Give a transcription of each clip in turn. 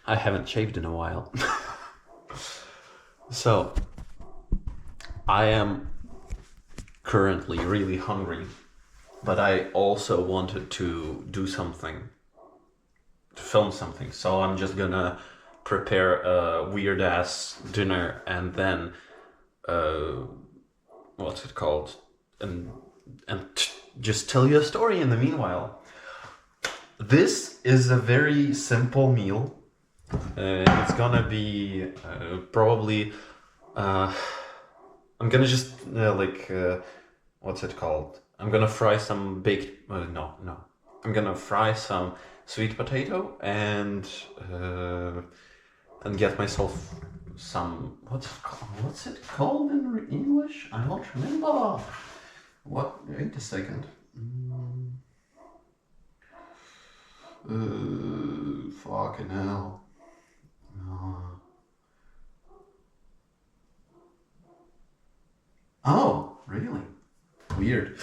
I haven't shaved in a while. So, I am currently really hungry, but I also wanted to do something, to film something. So I'm just gonna prepare a weird ass dinner and then, what's it called? And just tell you a story in the meanwhile. This is a very simple meal. It's gonna be probably. I'm gonna just what's it called? I'm gonna fry some baked. No. I'm gonna fry some sweet potato and get myself some. What's it called in English? I don't remember. What? Wait a second. Fucking hell. Oh, really? Weird.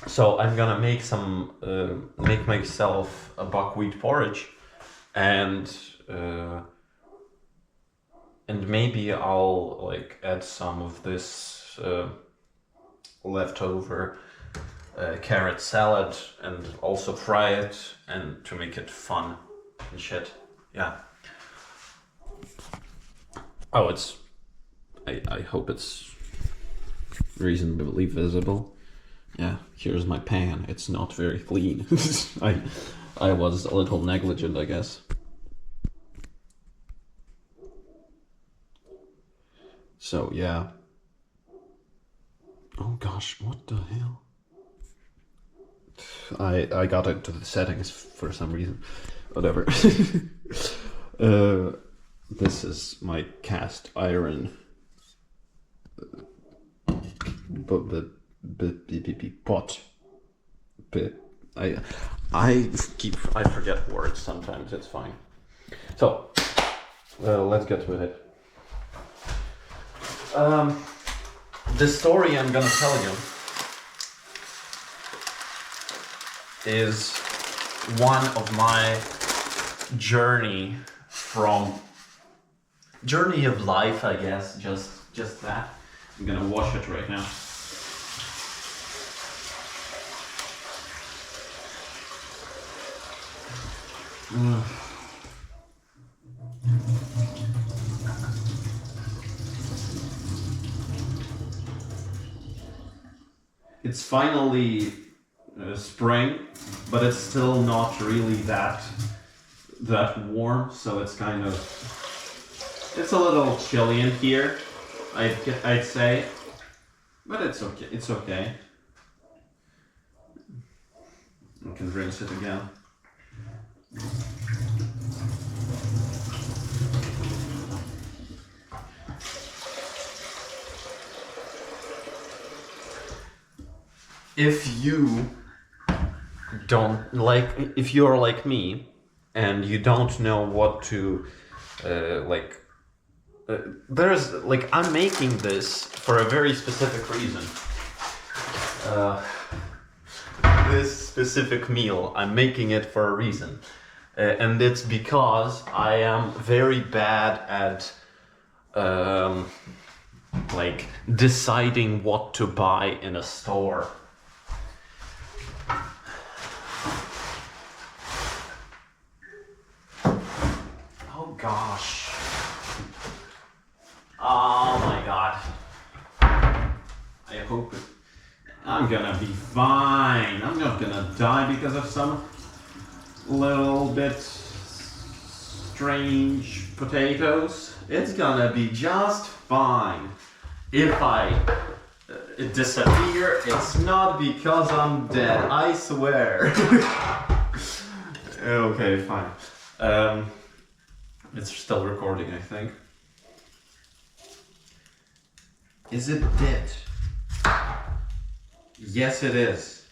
So I'm gonna make myself a buckwheat porridge, and maybe I'll like add some of this leftover carrot salad and also fry it and to make it fun and shit. Yeah. Oh, I hope it's reasonably visible. Yeah, here's my pan. It's not very clean. I was a little negligent, I guess. So yeah. Oh gosh, what the hell? I got into the settings for some reason. Whatever. This is my cast iron pot. I forget words sometimes. It's fine. So let's get to it. The story I'm gonna tell you is one of my journey of life, I guess. Just that. I'm gonna wash it right now. It's finally spring, but it's still not really that warm, so it's a little chilly in here, I'd say, but it's okay. It's okay. I can rinse it again. If you're like me and you don't know what to I'm making this for a very specific reason. This specific meal, I'm making it for a reason. And it's because I am very bad at deciding what to buy in a store. Oh gosh. Oh my god. I hope I'm gonna be fine. I'm not gonna die because of some little bit strange potatoes. It's gonna be just fine. If I disappear, it's not because I'm dead, I swear. Okay, fine. It's still recording, I think. Is it dead? Yes, it is.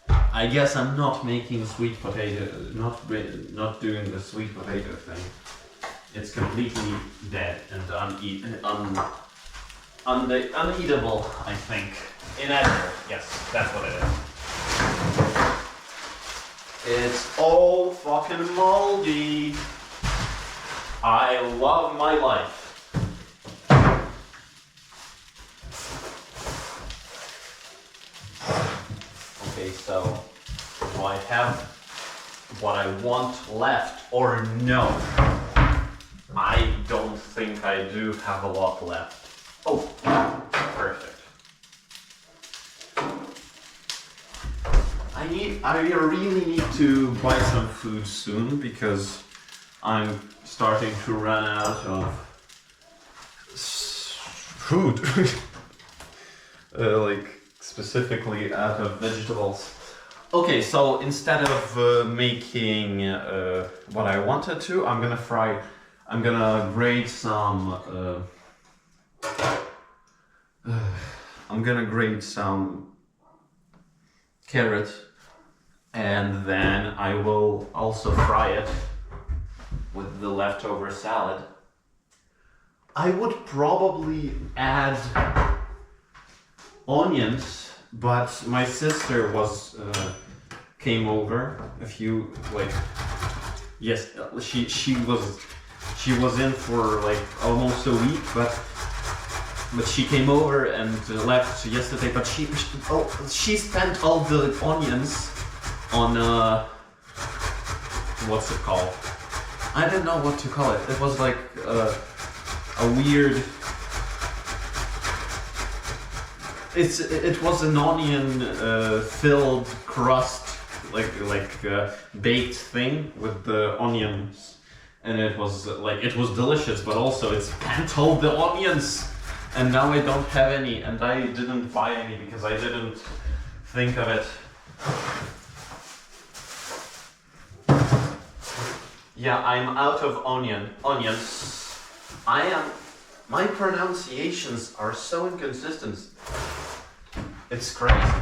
I guess I'm not making sweet potato, not doing the sweet potato thing. It's completely dead and uneatable, I think. Inedible. Yes, that's what it is. It's all fucking moldy. I love my life. Okay, so do I have what I want left or no? I don't think I do have a lot left. Oh, perfect. I really need to buy some food soon because I'm starting to run out of food. Like specifically out of vegetables. Okay, so instead of making what I wanted to, I'm gonna grate some I'm gonna grate some carrot, and then I will also fry it with the leftover salad. I would probably add onions, but my sister came over a few she was in for like almost a week, but she came over and left yesterday. But she spent all the onions on what's it called? I don't know what to call it. It was like a weird. It was an onion filled crust, like baked thing with the onions, and it was delicious, but also it spent all the onions, and now I don't have any, and I didn't buy any because I didn't think of it. Yeah, I'm out of onions. My pronunciations are so inconsistent. It's crazy.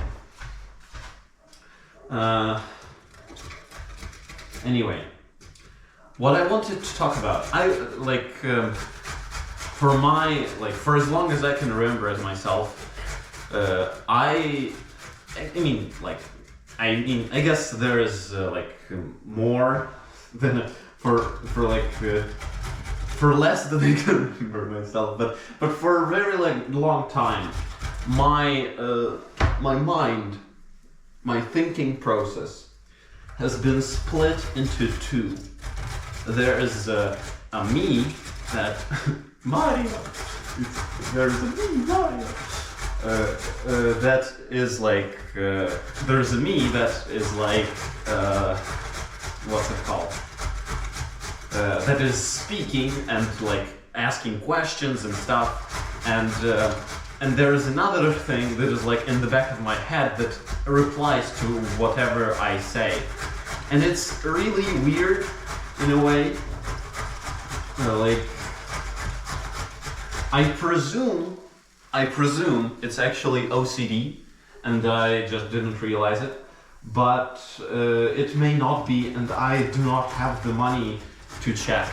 Anyway, what I wanted to talk about, for as long as I can remember it myself, I guess there is more than for less than I can remember myself, but for a very long time, my mind, my thinking process has been split into two. There is a me that Mario. There's a me Mario. That is there's a me that is what's it called? That is speaking and asking questions and stuff, and there is another thing that is in the back of my head that replies to whatever I say, and it's really weird in a way. I presume it's actually OCD, and I just didn't realize it, but it may not be, and I do not have the money to check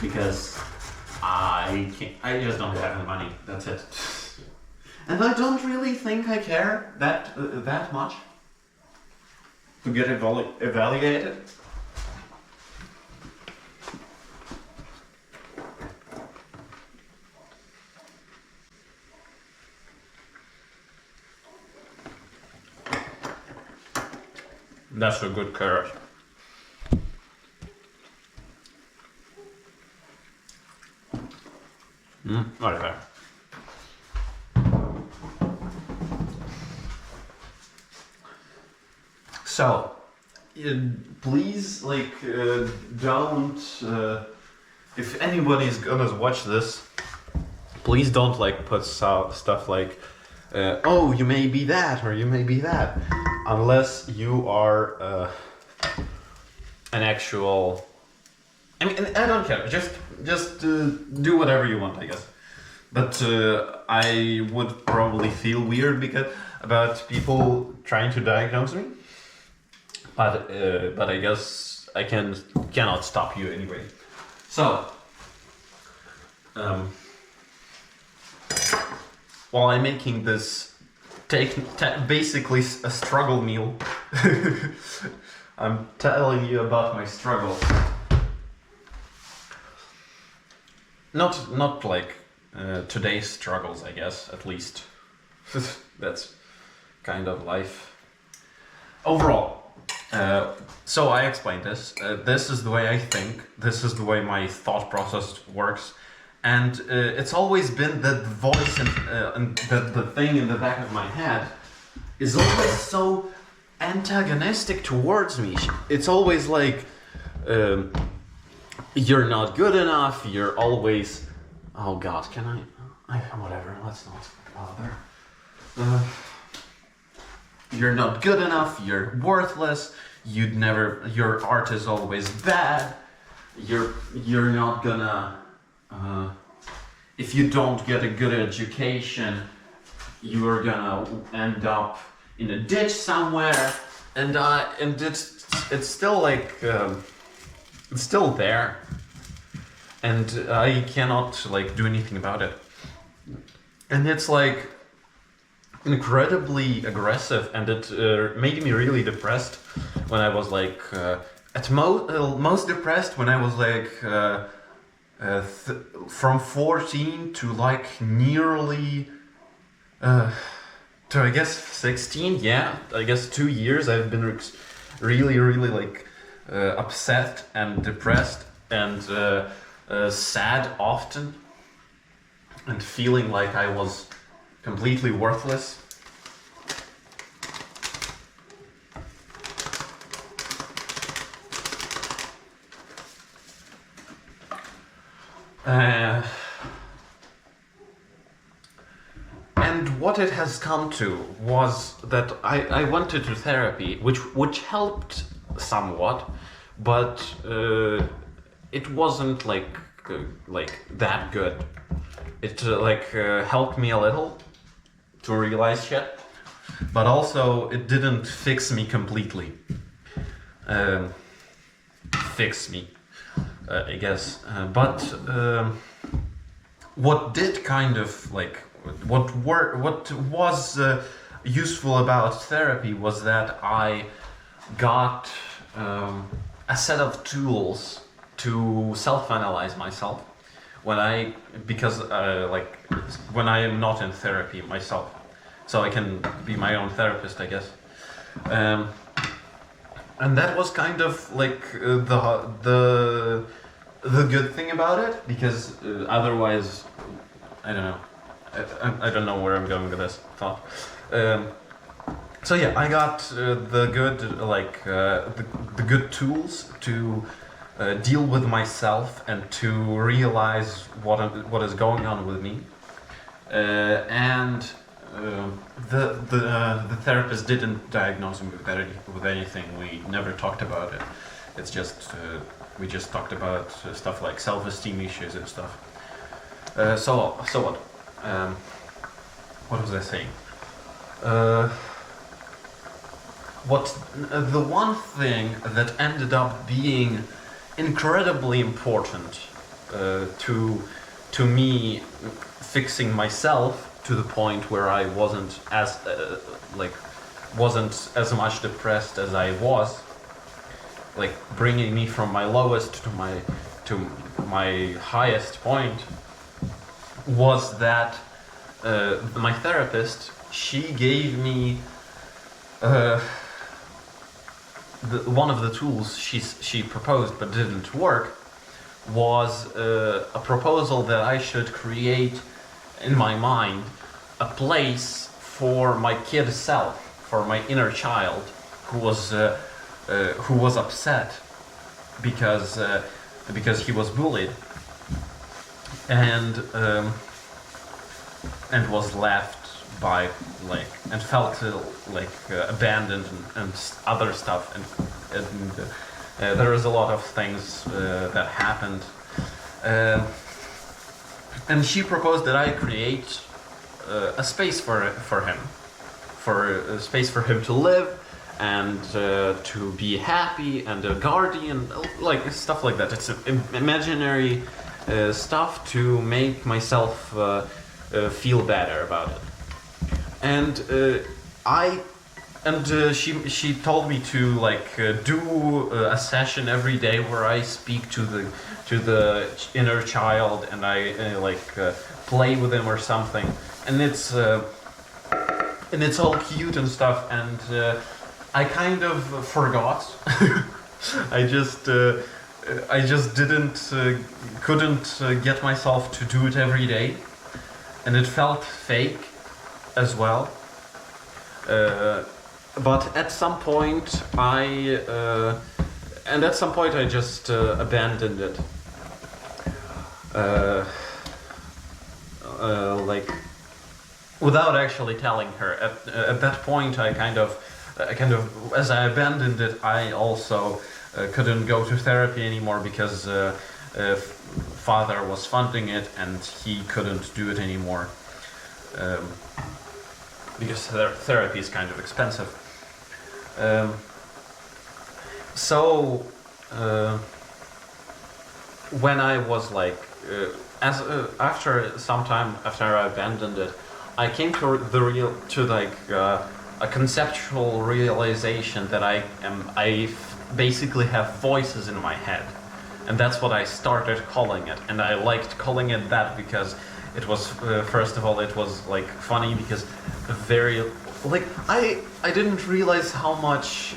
because I just don't have the money. That's it. And I don't really think I care that much to get evaluated. That's a good carrot. Whatever. So, please, don't. If anybody's gonna watch this, please don't put stuff oh, you may be that or you may be that, unless you are an actual. I mean, I don't care. Just do whatever you want, I guess. But I would probably feel weird about people trying to diagnose me. But I guess I cannot stop you anyway. So, while I'm making this basically a struggle meal, I'm telling you about my struggle. not like today's struggles, I guess, at least. That's kind of life. Overall, so I explained this. This is the way I think. This is the way my thought process works. And it's always been that the voice and the thing in the back of my head is always so antagonistic towards me. It's always like, you're not good enough, you're always... Oh god, can I whatever, let's not bother. You're not good enough, you're worthless, your art is always bad, you're not gonna... if you don't get a good education, you're gonna end up in a ditch somewhere, and it's still like it's still there, and I cannot like do anything about it, and it's like incredibly aggressive, and it made me really depressed when I was like most depressed when I was like from 14 to like nearly to I guess 16. Yeah, I guess 2 years I've been really like upset and depressed and sad often, and feeling like I was completely worthless. And what it has come to was that I went to therapy, which helped somewhat, but it wasn't like that good. It helped me a little to realize shit, but also it didn't fix me completely. Fix me, I guess. But what did kind of like what was useful about therapy was that I got a set of tools to self-analyze myself when I am not in therapy myself, so I can be my own therapist, I guess. And that was kind of like the good thing about it, because otherwise, I don't know. I don't know where I'm going with this thought. So yeah, I got the good tools to deal with myself and to realize what is going on with me. And the therapist didn't diagnose me with anything. We never talked about it. It's just we just talked about stuff like self-esteem issues and stuff. So what was I saying? The one thing that ended up being incredibly important to me fixing myself to the point where I wasn't as much depressed as I was, like bringing me from my lowest to my highest point, was that my therapist, she gave me one of the tools she proposed but didn't work, was a proposal that I should create in my mind a place for my kid self, for my inner child, who was upset because he was bullied and was left by and felt abandoned and other stuff, and there was a lot of things that happened, and she proposed that I create a space for him, a space for him to live and to be happy, and a guardian, like stuff like that. It's imaginary stuff to make myself feel better about it. And I and she told me to like do a session every day where I speak to the inner child, and I play with him or something, and it's all cute and stuff, and I kind of forgot. I just couldn't get myself to do it every day, and it felt fake as well. But at some point I just abandoned it. Like without actually telling her. At that point, I kind of, as I abandoned it, I also couldn't go to therapy anymore because father was funding it and he couldn't do it anymore. Because therapy is kind of expensive. So when I was like, after some time after I abandoned it, I came to a conceptual realization that I basically have voices in my head, and that's what I started calling it. And I liked calling it that because it was first of all, it was like funny because very like I didn't realize how much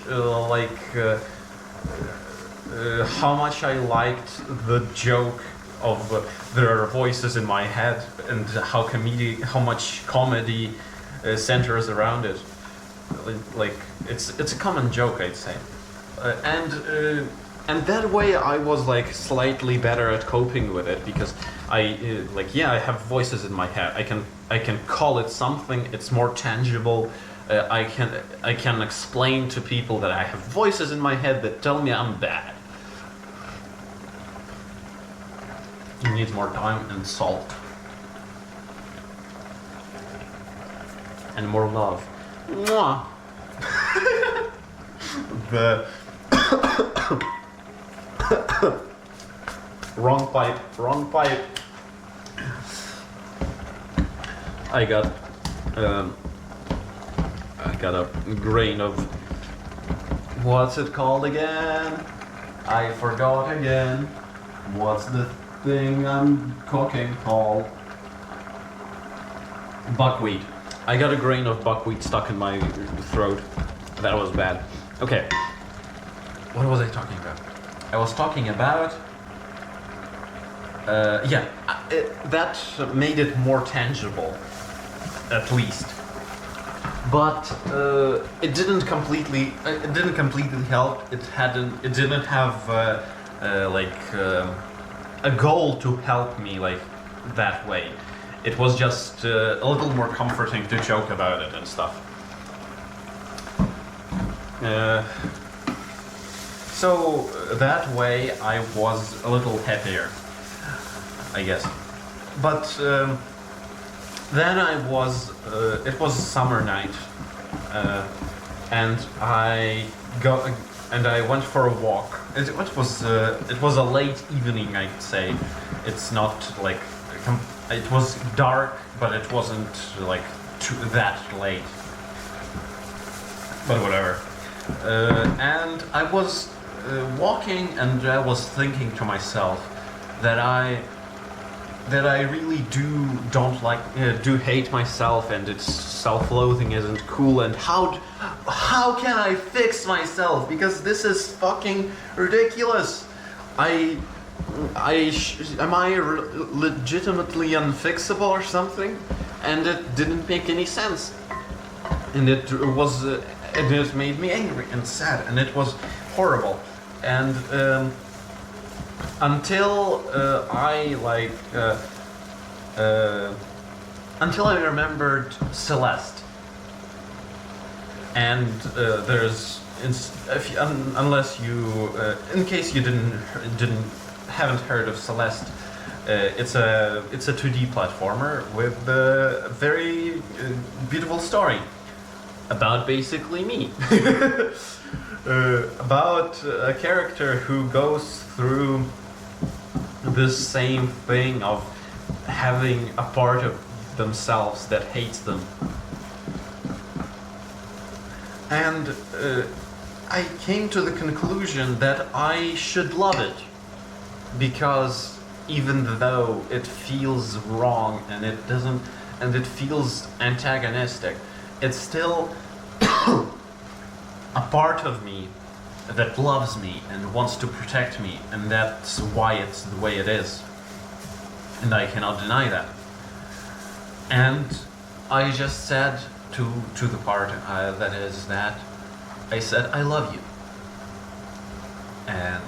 how much I liked the joke of there are voices in my head, and how much comedy centers around it. Like it's a common joke, I'd say, and that way I was like slightly better at coping with it because I have voices in my head. I can call it something. It's more tangible. I can explain to people that I have voices in my head that tell me I'm bad. It needs more time and salt and more love. Mwah. The wrong pipe. I got a grain of, what's it called again? I forgot again. What's the thing I'm cooking called? Buckwheat. I got a grain of buckwheat stuck in my throat. That was bad. Okay. What was I talking about? I was talking about... that made it more tangible, at least. But it didn't completely help. It didn't have a goal to help me like that way. It was just a little more comforting to joke about it and stuff. So that way I was a little happier, I guess. But then it was a summer night, and I went for a walk. It was a late evening, I'd say. It's not like it was dark, but it wasn't like that late. But whatever. And I was walking, and I was thinking to myself that I really do hate myself, and it's self-loathing isn't cool, and how can I fix myself, because this is fucking ridiculous. Am I legitimately unfixable or something? And it didn't make any sense, and it made me angry and sad, and it was horrible. And until I remembered Celeste, and unless you, in case you haven't heard of Celeste, it's a 2D platformer with a very beautiful story about basically me. About a character who goes through this same thing of having a part of themselves that hates them. And I came to the conclusion that I should love it, because even though it feels wrong and it doesn't, and it feels antagonistic, it's still a part of me that loves me and wants to protect me, and that's why it's the way it is. And I cannot deny that. And I just said to the part that is that, I said, I love you. And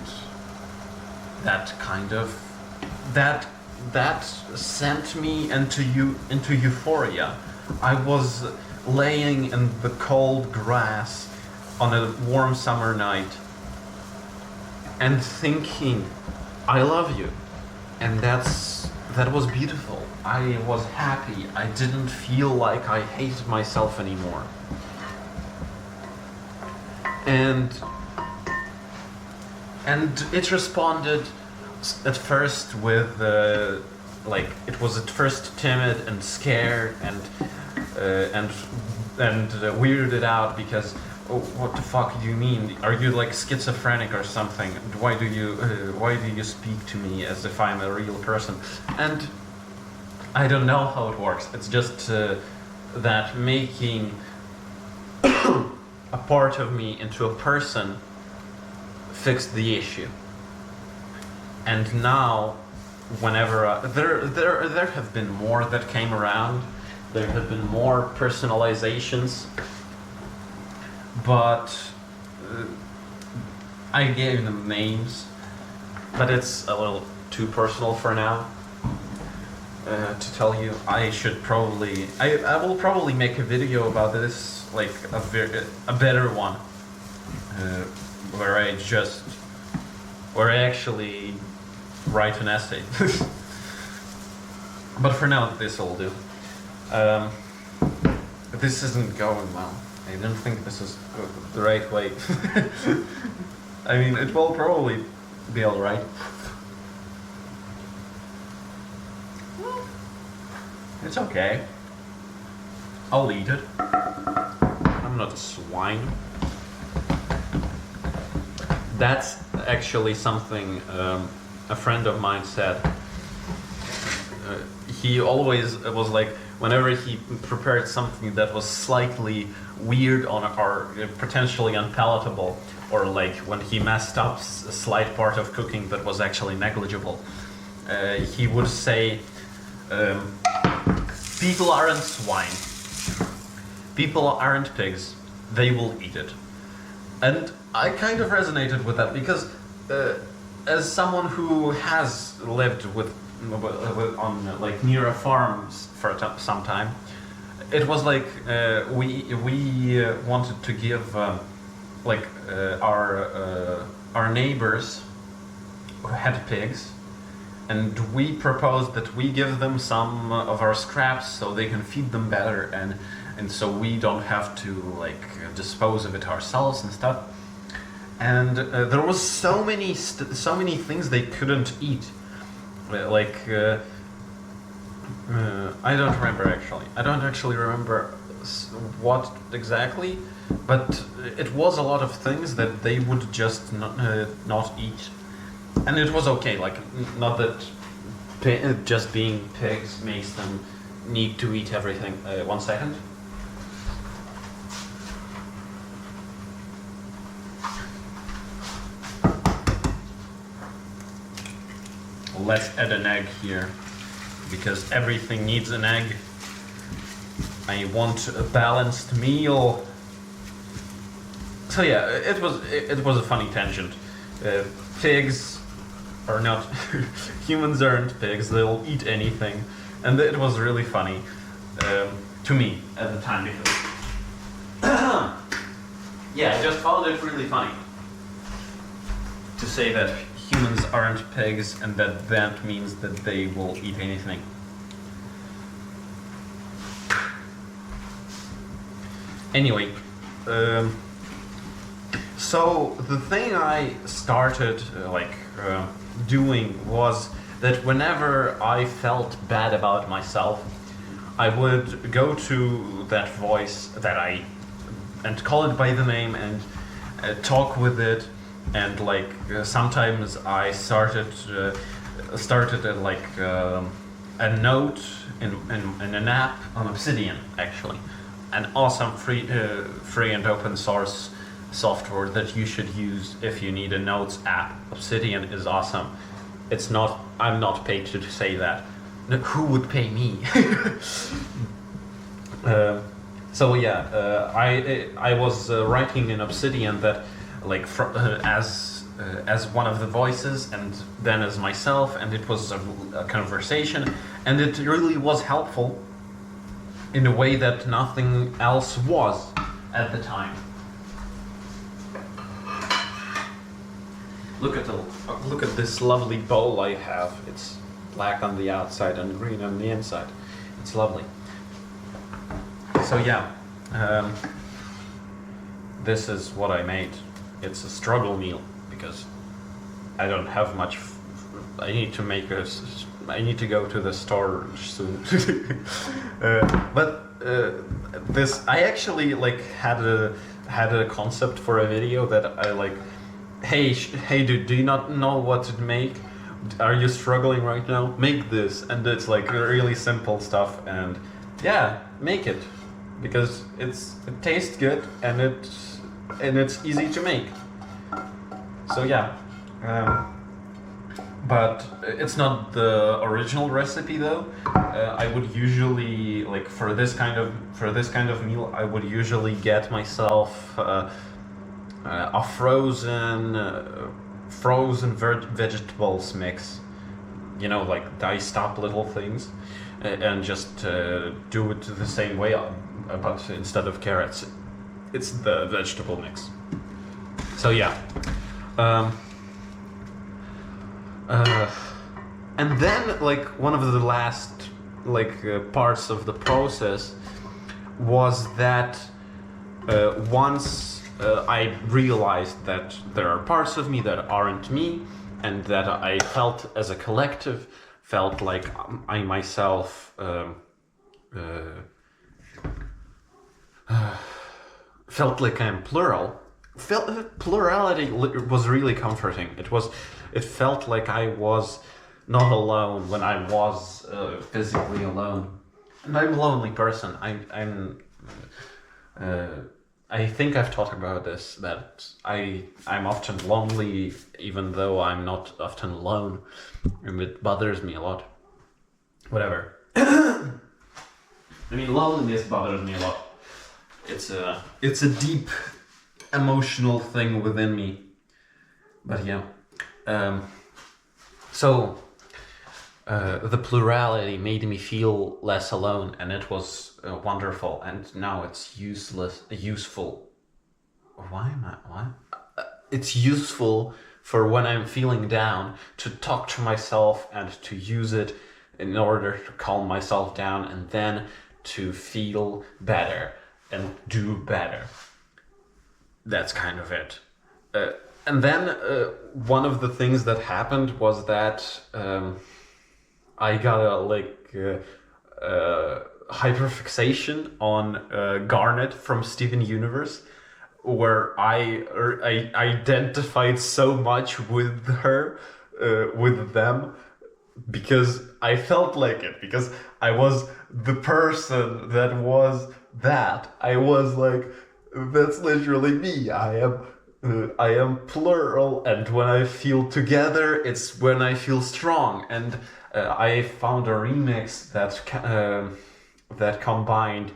that kind of, that sent me into euphoria. I was laying in the cold grass on a warm summer night and thinking, I love you. And that was beautiful. I was happy. I didn't feel like I hated myself anymore. And it responded at first with like, it was at first timid and scared and weirded out, because, oh, what the fuck do you mean? Are you like schizophrenic or something? Why do you speak to me as if I'm a real person? And I don't know how it works. It's just that making a part of me into a person fixed the issue. And now, whenever there have been more that came around, there have been more personalizations, but I gave them names, but it's a little too personal for now to tell you. I should probably, I will probably make a video about this, like a better one, where I actually write an essay. But for now, this will do. This isn't going well. I don't think this is the right way. I mean, it will probably be alright. It's okay. I'll eat it. I'm not a swine. That's actually something a friend of mine said. He always was like, whenever he prepared something that was slightly weird or potentially unpalatable, or like when he messed up a slight part of cooking that was actually negligible, he would say, people aren't swine. People aren't pigs. They will eat it. And I kind of resonated with that, because as someone who has lived on like near a farm for some time, it was like we wanted to give like our neighbors who had pigs, and we proposed that we give them some of our scraps so they can feed them better, and so we don't have to like dispose of it ourselves and stuff. And there was so many things they couldn't eat, like I don't remember actually. I don't actually remember what exactly, but it was a lot of things that they would just not eat, and it was okay. Like, not that just being pigs makes them need to eat everything. 1 second. Let's add an egg here, because everything needs an egg. I want a balanced meal. So yeah, it was a funny tangent. Pigs are not humans aren't pigs. They'll eat anything, and it was really funny to me at the time, because yeah, I just found it really funny to say that humans aren't pigs, and that means that they will eat anything. Anyway, so the thing I started doing was that whenever I felt bad about myself, I would go to that voice that I and call it by the name and talk with it, and like sometimes I started like a note in an app on Obsidian, actually, an awesome free and open source software that you should use if you need a notes app. Obsidian is awesome. It's not. I'm not paid to say that. Who would pay me? So yeah, I was writing in Obsidian that like as one of the voices, and then as myself, and it was a conversation, and it really was helpful in a way that nothing else was at the time. Look at this lovely bowl I have. It's black on the outside and green on the inside. It's lovely. So yeah, this is what I made. It's a struggle meal because I don't have much. I need to go to the store soon. But this, I actually like had a concept for a video that I like. Hey dude, do you not know what to make? Are you struggling right now? Make this, and it's like really simple stuff, and yeah, make it because it tastes good and it's easy to make. So yeah, but it's not the original recipe though. I would usually like for this kind of meal, I would usually get myself a frozen vegetables mix, you know, like diced up little things, and just do it the same way, but instead of carrots, it's the vegetable mix. So yeah, and then like one of the last parts of the process was that once I realized that there are parts of me that aren't me, and that I felt as a collective, felt like I myself felt like I'm plural. Plurality was really comforting. It felt like I was not alone when I was physically alone. And I'm a lonely person. I think I've talked about this, that I'm often lonely even though I'm not often alone, and it bothers me a lot. Whatever. I mean, loneliness bothers me a lot. It's a deep emotional thing within me. But yeah. So the plurality made me feel less alone, and it was wonderful. And now it's useful. It's useful for when I'm feeling down to talk to myself and to use it in order to calm myself down, and then to feel better and do better. That's kind of it. And then one of the things that happened was that I got a hyperfixation on Garnet from Steven Universe, where I identified so much with her, with them, because I felt like it, because I was the person that was that. I was like, that's literally me. I am plural, and when I feel together, it's when I feel strong. And I found a remix that combined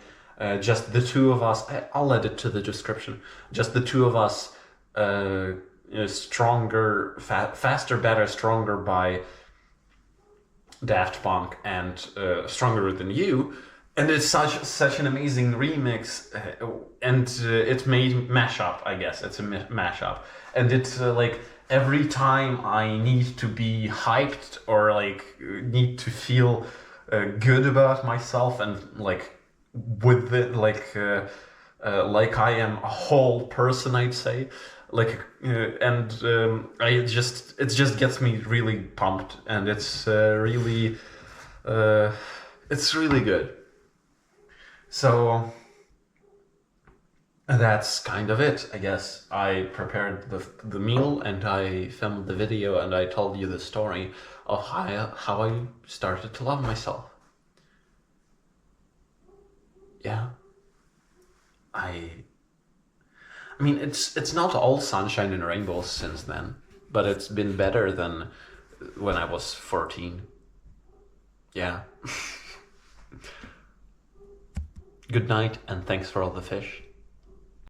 just the two of us. I'll add it to the description. Just the two of us, stronger, faster, better, stronger by Daft Punk, and Stronger Than You. And it's such an amazing remix, and it made mashup. I guess it's a mashup, and it's like every time I need to be hyped or like need to feel good about myself, and like with it, like I am a whole person, I'd say, and it just gets me really pumped, and it's really good. So That's kind of it, I guess. I prepared the meal and I filmed the video and I told you the story of how I started to love myself. Yeah. I I mean it's not all sunshine and rainbows since then, but it's been better than when I was 14. Yeah. Good night and thanks for all the fish.